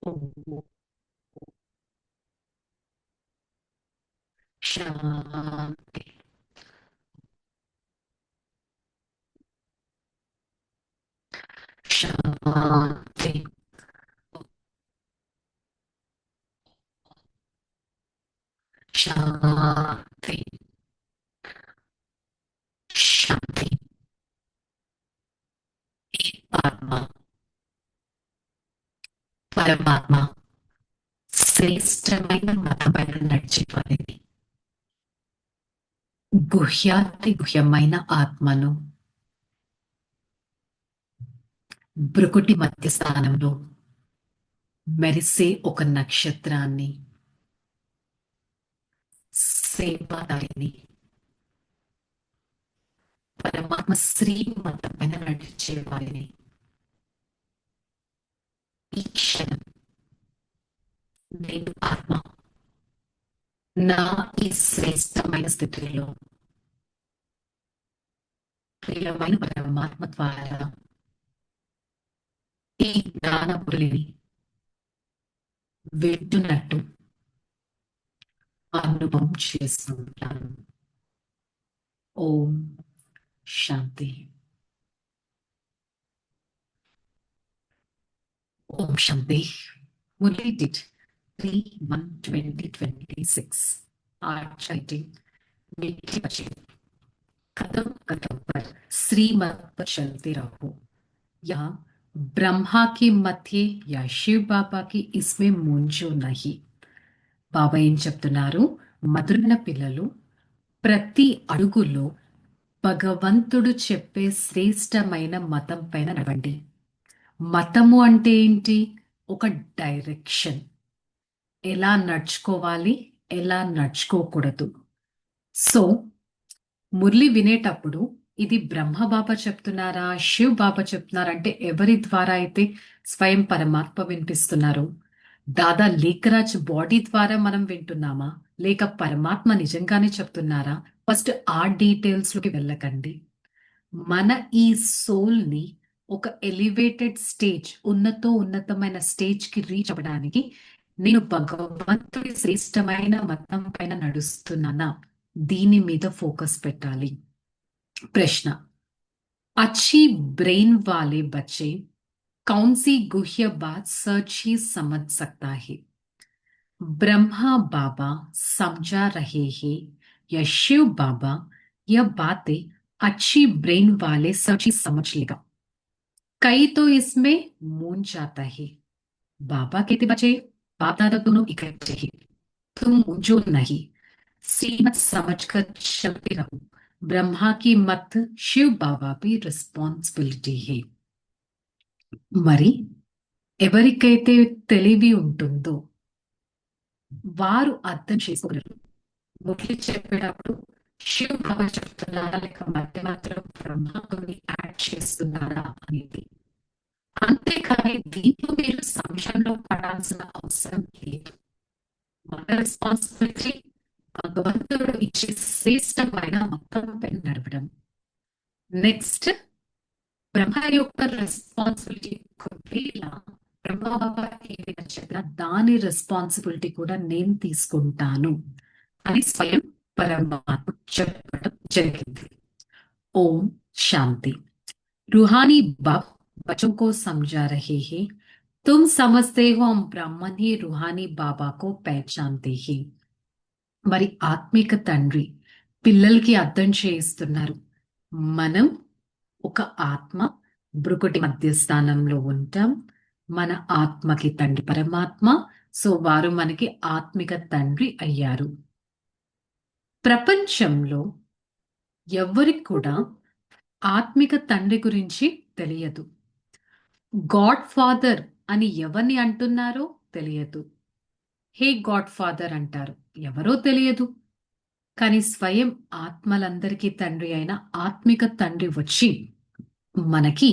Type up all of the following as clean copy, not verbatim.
ఓం శాంతి శాంతి శాంతి శాంతి. ఈ ఆత్మ పరమాత్మ శ్రేష్టమైన మతపైన నడిచిపోయింది. గుహ్యాతి గుహ్యమైన ఆత్మను భృకుటి మధ్య స్థానంలో మెరిసే ఒక నక్షత్రాన్ని, సేవాదారిని, పరమాత్మ శ్రీమత పైన నడిచే వారిని ఈ క్షణం నేను ఆత్మ నా ఈ శ్రేష్టమైన స్థితిలో ప్రియమైన పరమాత్మ ద్వారా ఈ జ్ఞానపురిని వింటున్నట్టు అనుభవం చేస్తుంటాను. ఓం శాంతి. ఓం శాంతి. Murli did 3/1/2026 art writing मीठे बच्चे कदम कदम पर श्रीमत पर चलते रहो. यहाँ ब्रह्मा के मध्य या शिव बाबा की इसमें मूंझो नहीं. బాబా ఏం చెప్తున్నారు? మధురమైన పిల్లలు, ప్రతి అడుగులో భగవంతుడు చెప్పే శ్రేష్టమైన మతం పైన నడవండి. మతము అంటే ఏంటి? ఒక డైరెక్షన్. ఎలా నడుచుకోవాలి, ఎలా నడుచుకోకూడదు. సో మురళి వినేటప్పుడు ఇది బ్రహ్మ బాబా చెప్తున్నారా, శివ్ బాబా చెప్తున్నారా అంటే ఎవరి ద్వారా అయితే స్వయం పరమాత్మ వినిపిస్తున్నారు, దాదా లేఖరాజ్ బాడీ ద్వారా మనం వింటున్నామా, లేక పరమాత్మ నిజంగానే చెప్తున్నారా? ఫస్ట్ ఆ డీటెయిల్స్ లోకి వెళ్ళకండి. మన ఈ సోల్ ని ఒక ఎలివేటెడ్ స్టేజ్, ఉన్నతమైన స్టేజ్ కి రీచ్ అవ్వడానికి నేను భగవంతుడి శ్రేష్టమైన మతం పైన నడుస్తున్నానా, దీని మీద ఫోకస్ పెట్టాలి. ప్రశ్న: अच्छी ब्रेन वाले बच्चे कौन सी गुह्य बात सच ही समझ सकता है? ब्रह्मा बाबा समझा रहे हैं या शिव बाबा? यह बातें अच्छी ब्रेन वाले सच ही समझ लेगा. कई तो इसमें मूंझ जाता है. बाबा कहते बच्चे बाप दादा दोनों इकट्ठे ही, तुम मूंझो नहीं, श्रीमत समझकर चलते रहो. ब्रह्मा की मत, शिव बाबा भी రెస్పాన్సిబిలిటీ है. మరి ఎవరికైతే తెలివి ఉంటుందో వారు అర్థం చేసుకోగలరు. మురళి చెప్పేటప్పుడు శివ్ బాబా చెప్తున్నారా లేక మధ్య మధ్యలో బ్రహ్మని యాడ్ చేస్తున్నారా అనేది. అంతేకాని దీంట్లో మీరు సంశయంలో పడాల్సిన అవసరం లేదు. మన రెస్పాన్సిబిలిటీ భగవంతుడు ఇచ్చే శ్రేష్టమైన మొత్తం పైన నడవడం. నెక్స్ట్ బ్రహ్మ యొక్క రెస్పాన్సిబిలిటీ కొద్దిలా బ్రహ్మ బాబా ఏదైనా చెప్పినా దాని రెస్పాన్సిబిలిటీ కూడా నేను తీసుకుంటాను అని స్వయం పరమాత్మ చెప్పడం జరిగింది. ఓం శాంతి. रूहानी बाप बच्चों को समझा रहे हैं, तुम समझते हो हम ब्राह्मण ही रूहानी बाबा को पहचानते हैं. మరి ఆత్మిక తండ్రి పిల్లలకి అర్థం చేయిస్తున్నారు, మనం ఒక ఆత్మ భృకుటి మధ్య స్థానంలో ఉంటాం. మన ఆత్మకి తండ్రి పరమాత్మ. సో వారు మనకి ఆత్మిక తండ్రి అయ్యారు. ప్రపంచంలో ఎవరికి కూడా ఆత్మిక తండ్రి గురించి తెలియదు. గాడ్ ఫాదర్ అని ఎవరిని అంటున్నారో తెలియదు. హే గాడ్ ఫాదర్ అంటారు, ఎవరో తెలియదు. కానీ స్వయం ఆత్మలందరికీ తండ్రి అయిన ఆత్మిక తండ్రి వచ్చి మనకి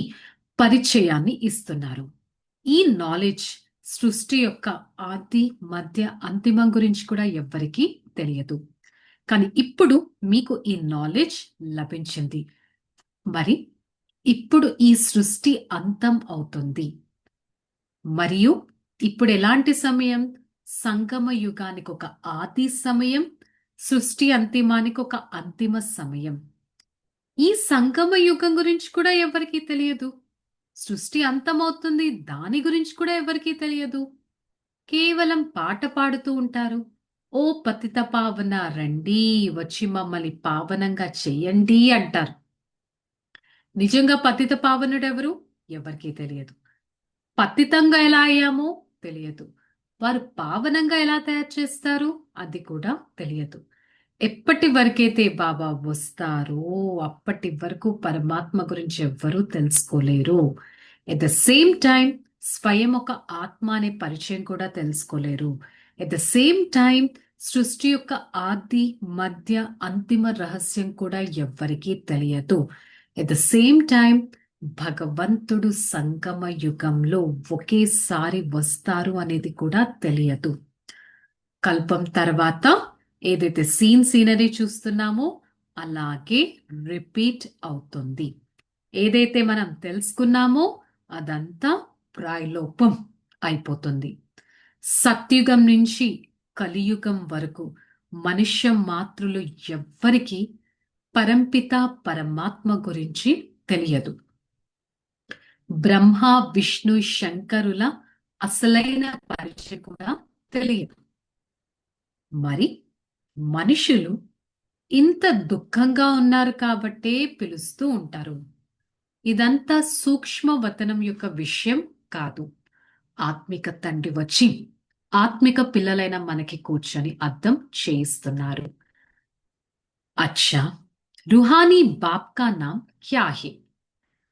పరిచయాన్ని ఇస్తున్నారు. ఈ నాలెడ్జ్ సృష్టి యొక్క ఆది మధ్య అంతిమం గురించి కూడా ఎవ్వరికీ తెలియదు. కానీ ఇప్పుడు మీకు ఈ నాలెడ్జ్ లభించింది. మరి ఇప్పుడు ఈ సృష్టి అంతం అవుతుంది మరియు ఇప్పుడు ఎలాంటి సమయం? సంగమ యుగానికి ఒక ఆది సమయం, సృష్టి అంతిమానికి ఒక అంతిమ సమయం. ఈ సంగమ యుగం గురించి కూడా ఎవరికీ తెలియదు. సృష్టి అంతమవుతుంది, దాని గురించి కూడా ఎవరికీ తెలియదు. కేవలం పాట పాడుతూ ఉంటారు. ఓ పతిత పావన రండి, వచ్చి మమ్మల్ని పావనంగా చెయ్యండి అంటారు. నిజంగా పతిత పావనుడెవరు? ఎవరికీ తెలియదు. పతితంగా ఎలా అయ్యామో తెలియదు. వారు పావనంగా ఎలా తయారు చేస్తారు? అది కూడా తెలియదు. ఎప్పటి వరకైతే బాబా వస్తారో అప్పటి వరకు పరమాత్మ గురించి ఎవ్వరూ తెలుసుకోలేరు. ఎట్ ద సేమ్ టైం స్వయం ఒక ఆత్మ అనే పరిచయం కూడా తెలుసుకోలేరు. ఎట్ ద సేమ్ టైం సృష్టి యొక్క ఆది మధ్య అంతిమ రహస్యం కూడా ఎవ్వరికీ తెలియదు. ఎట్ ద సేమ్ టైం భగవంతుడు సంగమ యుగంలో ఒకేసారి వస్తారు అనేది కూడా తెలియదు. కల్పం తర్వాత ఏదైతే సీనరీ చూస్తున్నామో అలాగే రిపీట్ అవుతుంది. ఏదైతే మనం తెలుసుకున్నామో అదంతా ప్రాయలోపం అయిపోతుంది. సత్యుగం నుంచి కలియుగం వరకు మనుష్య మాతృలు ఎవ్వరికి పరంపిత పరమాత్మ గురించి తెలియదు. బ్రహ్మ విష్ణు శంకరుల అసలైన పరిచయం కూడా తెలియదు. మరి మనుషులు ఇంత దుఃఖంగా ఉన్నారు కాబట్టే పిలుస్తూ ఉంటారు. ఇదంతా సూక్ష్మవతనం యొక్క విషయం కాదు. ఆత్మిక తండ్రి వచ్చి ఆత్మిక పిల్లలైన మనకి కూర్చొని అర్థం చేయిస్తున్నారు. అచ్చా, రుహానీ బాప్ కా నామ్ క్యా హే?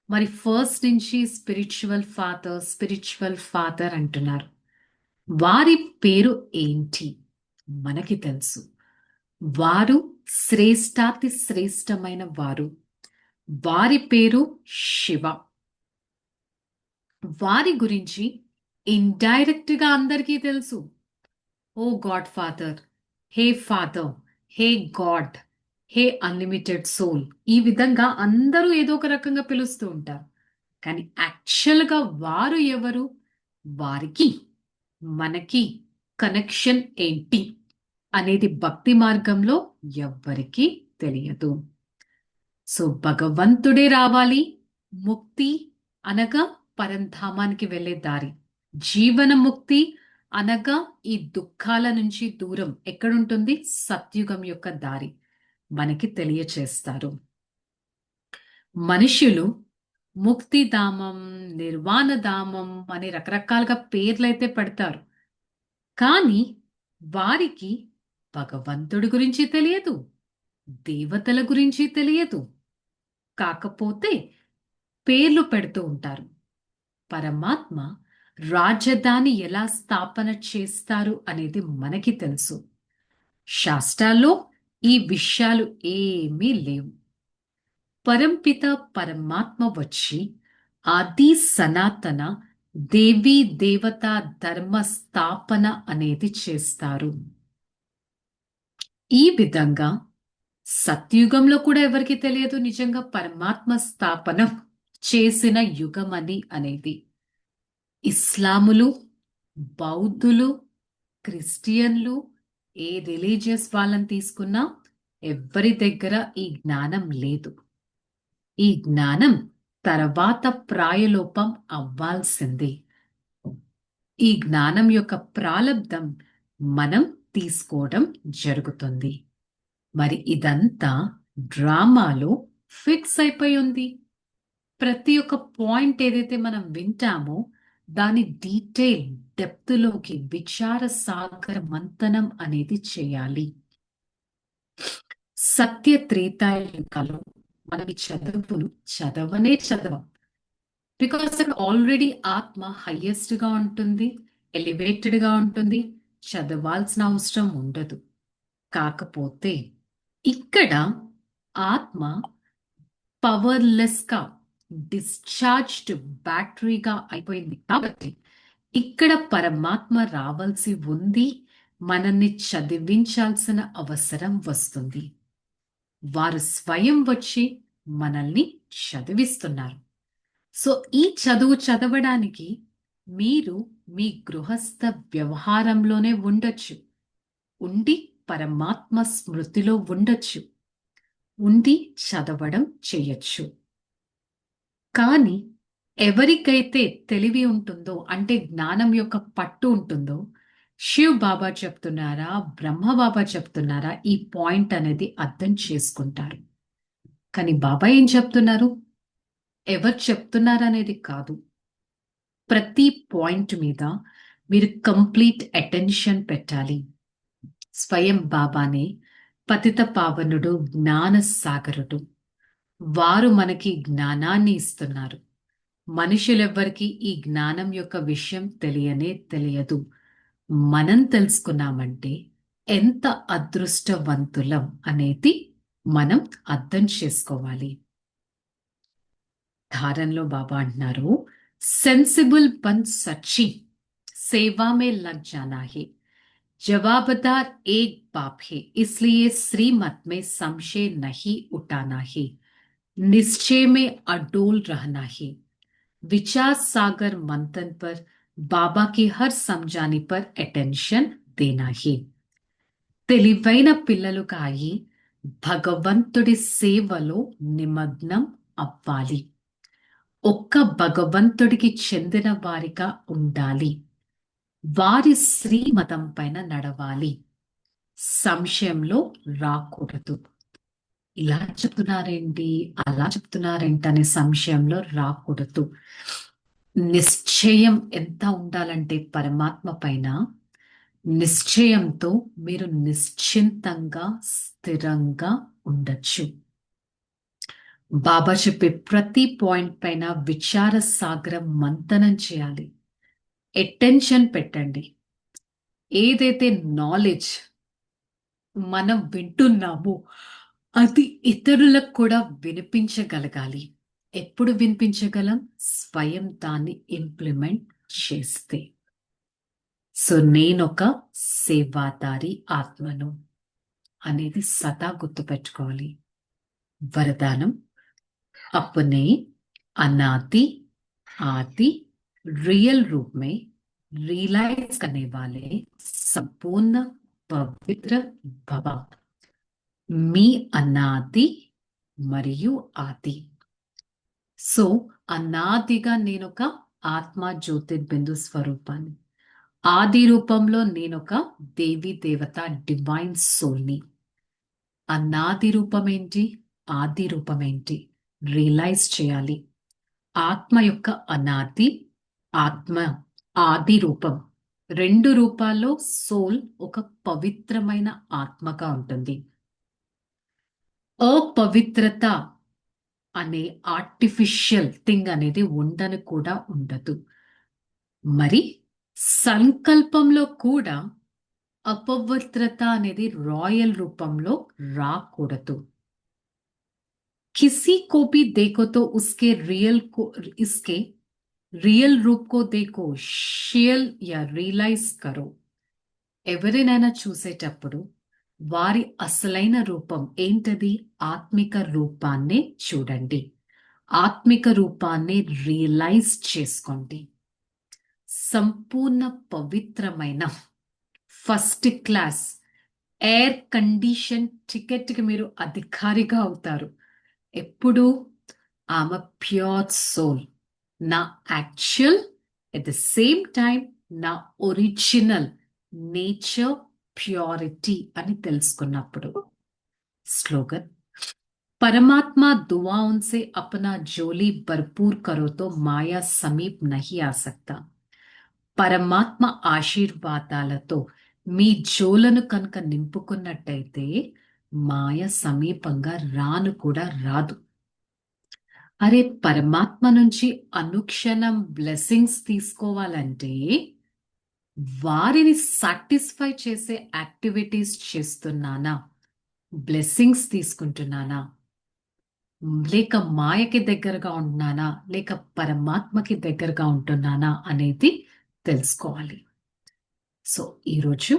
మరి ఫస్ట్ నుంచి స్పిరిచువల్ ఫాదర్ అంటున్నారు. వారి పేరు ఏంటి? మనకి తెలుసు. వారు శ్రేష్టాతి శ్రేష్టమైన వారు. వారి పేరు శివ. వారి గురించి ఇండైరెక్ట్ గా అందరికీ తెలుసు. ఓ గాడ్ ఫాదర్, హే ఫాదర్, హే గాడ్, హే అన్లిమిటెడ్ సోల్, ఈ విధంగా అందరూ ఏదో ఒక రకంగా పిలుస్తూ ఉంటారు. కానీ యాక్చువల్ గా వారు ఎవరు? వారికి మనకి కనెక్షన్ ఏంటి అనేది భక్తి మార్గంలో ఎవ్వరికీ తెలియదు. సో భగవంతుడే రావాలి. ముక్తి అనగా పరంధామానికి వెళ్లే దారి. జీవన ముక్తి అనగా ఈ దుఃఖాల నుంచి దూరం ఎక్కడుంటుంది? సత్యుగం యొక్క దారి మనకి తెలియచేస్తారు. మనుషులు ముక్తిధామం, నిర్వాణధామం అని రకరకాలుగా పేర్లైతే పెడతారు. కానీ వారికి భగవంతుడి గురించి తెలియదు, దేవతల గురించి తెలియదు. కాకపోతే పేర్లు పెడుతూ ఉంటారు. పరమాత్మ రాజధాని ఎలా స్థాపన చేస్తారు అనేది మనకి తెలుసు. శాస్త్రాల్లో ఈ విషయాలు ఏమీ లేవు. పరంపిత పరమాత్మ వచ్చి ఆది సనాతన దేవీ దేవతా ధర్మ స్థాపన అనేది చేస్తారు. ఈ విధంగా సత్యుగంలో కూడా ఎవరికి తెలియదు నిజంగా పరమాత్మ స్థాపన చేసిన యుగం అనేది. ఇస్లాములు, బౌద్ధులు, క్రిస్టియన్లు, ఏ రిలీజియస్ వాళ్ళని తీసుకున్నా ఎవ్వరి దగ్గర ఈ జ్ఞానం లేదు. ఈ జ్ఞానం తర్వాత ప్రాయలోపం అవ్వాల్సిందే. ఈ జ్ఞానం యొక్క ప్రాలబ్ధం మనం తీసుకోవడం జరుగుతుంది. మరి ఇదంతా డ్రామాలో ఫిక్స్ అయిపోయి ఉంది. ప్రతి ఒక్క పాయింట్ ఏదైతే మనం వింటామో దాని డీటెయిల్ డెప్త్లోకి విచార సాగర మంతనం అనేది చేయాలి. సత్య త్రేతాయుగాలు మనకి చదువును చదవం. బికాస్ అక్కడ ఆల్రెడీ ఆత్మ హైయెస్ట్ గా ఉంటుంది, ఎలివేటెడ్ గా ఉంటుంది, చదవాల్సిన అవసరం ఉండదు. కాకపోతే ఇక్కడ ఆత్మ పవర్లెస్ గా డిశ్చార్జ్డ్ బ్యాటరీగా అయిపోయింది. కాబట్టి ఇక్కడ పరమాత్మ రావాల్సి ఉంది, మనల్ని చదివించాల్సిన అవసరం వస్తుంది. వారు స్వయం వచ్చి మనల్ని చదివిస్తున్నారు. సో ఈ చదువు చదవడానికి మీరు మీ గృహస్థ వ్యవహారంలోనే ఉండొచ్చు, ఉండి పరమాత్మ స్మృతిలో ఉండొచ్చు, ఉండి చదవడం చేయొచ్చు. కానీ ఎవరికైతే తెలివి ఉంటుందో, అంటే జ్ఞానం యొక్క పట్టు ఉంటుందో, శివ్ బాబా చెప్తున్నారా, బ్రహ్మ బాబా చెప్తున్నారా, ఈ పాయింట్ అనేది అర్థం చేసుకుంటారు. కానీ బాబా ఏం చెప్తున్నారు, ఎవరు చెప్తున్నారు అనేది కాదు, ప్రతి పాయింట్ మీద మీరు కంప్లీట్ అటెన్షన్ పెట్టాలి. స్వయం బాబానే పతిత పావనుడు, జ్ఞాన సాగరుడు. వారు మనకి జ్ఞానాన్ని ఇస్తున్నారు. మనుషులెవ్వరికి ఈ జ్ఞానం యొక్క విషయం తెలియదు. మనం తెలుసుకున్నామంటే ఎంత అదృష్టవంతులం అనేది మనం అర్థం చేసుకోవాలి. ధారణలో బాబా అంటున్నారు, సెన్సిబుల్ బన్ సచ్చి సేవా మే లగ్ జానా హే, जवाबदार एक बाप है, इसलिए श्रीमत में संशय नहीं उठाना है, निश्चय में अडोल रहना है, विचार सागर मंथन पर बाबा के हर समझाने पर अटेंशन देना है. తెలివైన పిల్లలుగా అయి భగవంతుడి సేవలో నిమగ్నం అవ్వాలి. ఒక్క భగవంతుడికి చెందిన వారిగా ఉండాలి. వారి శ్రీమతం పైన నడవాలి. సంశయంలో రాకూడదు. ఇలా చెప్తున్నారేంటి, అలా చెప్తున్నారేంటి అనే సంశయంలో రాకూడదు. నిశ్చయం ఎంత ఉండాలంటే పరమాత్మ పైన, నిశ్చయంతో మీరు నిశ్చింతంగా స్థిరంగా ఉండొచ్చు. బాబా చెప్పే ప్రతి పాయింట్ పైన విచార సాగరం మంతనం చేయాలి. అటెన్షన్ పెట్టండి. ఏదైతే నాలెడ్జ్ మనం వింటున్నామో అది ఇతరులకు కూడా వినిపించగలగాలి. ఎప్పుడు వినిపించగలం? స్వయం దాన్ని ఇంప్లిమెంట్ చేస్తే. సో నేనొక సేవాదారి ఆత్మను అనేది సదా గుర్తుపెట్టుకోవాలి. వరదానం, अपने अनादि आदि रियल रूप में रियलाइज करने वाले संपूर्ण पवित्र भव. మీ అనాది మరియు ఆది. సో అనాదిగా నేనొక ఆత్మ జ్యోతిర్బిందు స్వరూపాన్ని, ఆది రూపంలో నేనొక దేవి దేవత డివైన్ సోల్ని. అనాది రూపం ఏంటి, ఆది రూపం ఏంటి రియలైజ్ చేయాలి. ఆత్మ యొక్క అనాది, ఆత్మ ఆది రూపం, రెండు రూపాల్లో సోల్ ఒక పవిత్రమైన ఆత్మగా ఉంటుంది. అపవిత్రత అనే ఆర్టిఫిషియల్ థింగ్ అనేది ఉండని కూడా ఉండదు. మరి సంకల్పంలో కూడా अपवित्रता అనేది रॉयल रूपంలో రాకూడదు. किसी को भी देखो तो उसके इसके रियल रूप को देखो, షియల్ या రియలైజ్ करो. ఎవరినైనా చూసేటప్పుడు వారి అసలైన రూపం ఏంటది, ఆత్మిక రూపాన్ని చూడండి. ఆత్మిక రూపాన్ని రియలైజ్ చేసుకోండి. సంపూర్ణ పవిత్రమైన ఫస్ట్ క్లాస్ ఎయిర్ కండిషన్ టికెట్కి మీరు అధికారిగా అవుతారు. ఎప్పుడు? ఆమె ప్యూర్ సోల్, నా actual, at the same time నా ఒరిజినల్ నేచర్ ప్యూరిటీ అని తెలుసుకున్నప్పుడు. స్లోగన్, परमात्मा दुआओं से अपना झोली भरपूर करो तो माया समीप नहीं आ सकता. పరమాత్మ ఆశీర్వాదాలతో మీ జోలను కనుక నింపుకున్నట్టయితే మాయ సమీపంగా రాను కూడా రాదు. అరే పరమాత్మ నుంచి అనుక్షణం బ్లెస్సింగ్స్ తీసుకోవాలంటే వారిని సాటిస్ఫై చేసే యాక్టివిటీస్ చేస్తున్నానా, బ్లెస్సింగ్స్ తీసుకుంటున్నానా, లేక మాయకి దగ్గరగా ఉంటున్నానా, లేక పరమాత్మకి దగ్గరగా ఉంటున్నానా అనేది తెలుసుకోవాలి. సో ఈరోజు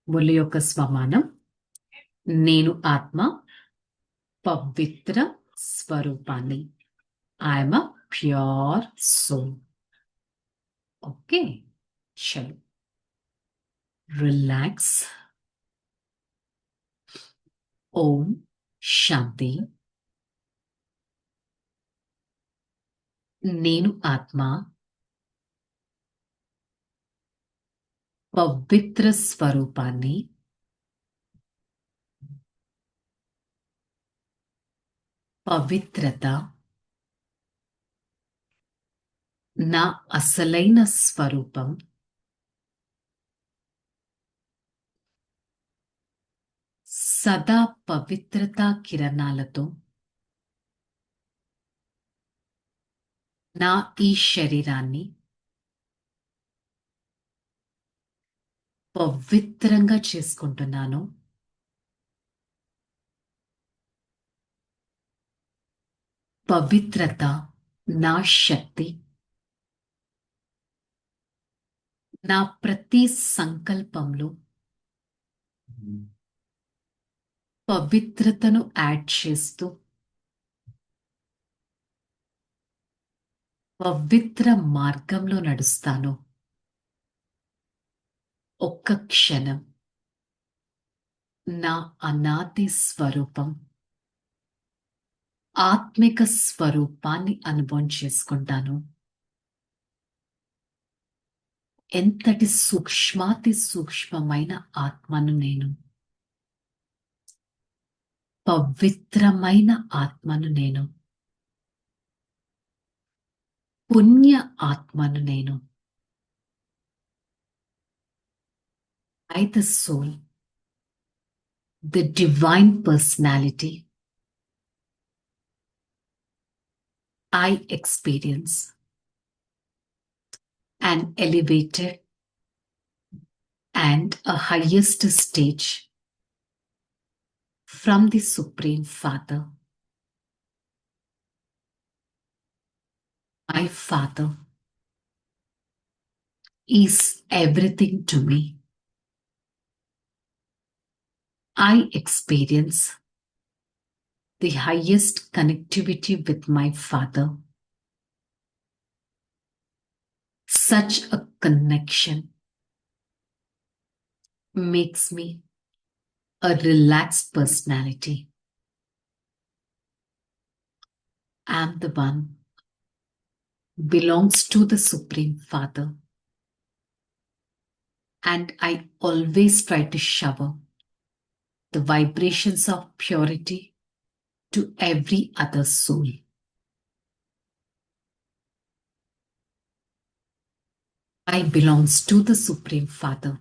మురళి యొక్క స్వమానం, నేను ఆత్మ పవిత్ర స్వరూపాన్ని. I am a pure soul. Okay, चलो रिलैक्स। ओम शांति। నేను ఆత్మ పవిత్ర స్వరూపాన్ని పవిత్రత నా అసలైన స్వరూపం సదా పవిత్రతా కిరణాలతో నా ఈ శరీరాన్ని పవిత్రంగా చేసుకుంటున్నాను. పవిత్రత నా శక్తి. నా ప్రతి సంకల్పంలో పవిత్రతను యాడ్ చేస్తూ పవిత్ర మార్గంలో నడుస్తాను. ఒక్క క్షణం నా అనాది స్వరూపం ఆత్మిక స్వరూపాన్ని అనుభవం చేసుకుంటాను. ఎంతటి సూక్ష్మాతి సూక్ష్మమైన ఆత్మను నేను. పవిత్రమైన ఆత్మను నేను. పుణ్య ఆత్మను నేను. I the soul, the divine personality, I experience an elevated and a highest stage from the Supreme Father. My Father is everything to me. I experience the highest connectivity with my Father. Such a connection makes me a relaxed personality. I am the one belongs to the Supreme Father, and I always try to shower the vibrations of purity to every other soul. I belongs to the Supreme Father.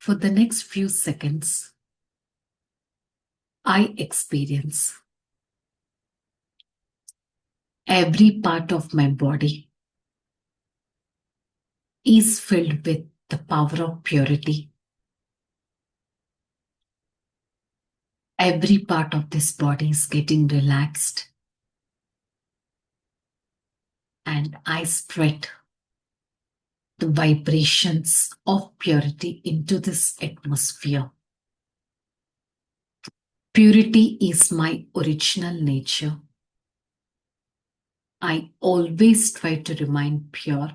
For the next few seconds, I experience every part of my body is filled with the power of purity. Every part of this body is getting relaxed, and I spread the vibrations of purity into this atmosphere. Purity is my original nature. I always try to remain pure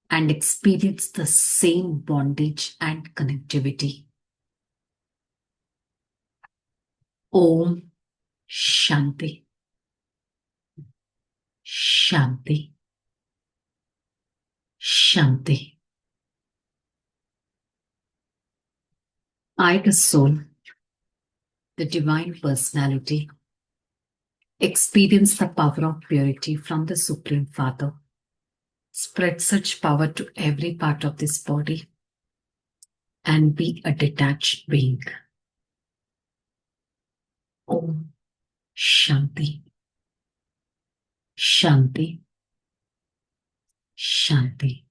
and experience the same bondage and connectivity. Om Shanti. Shanti. Shanti. I, the soul, the divine personality, experience the power of purity from the Supreme Father. Spread such power to every part of this body and be a detached being. Om Shanti. Shanti. Shanti.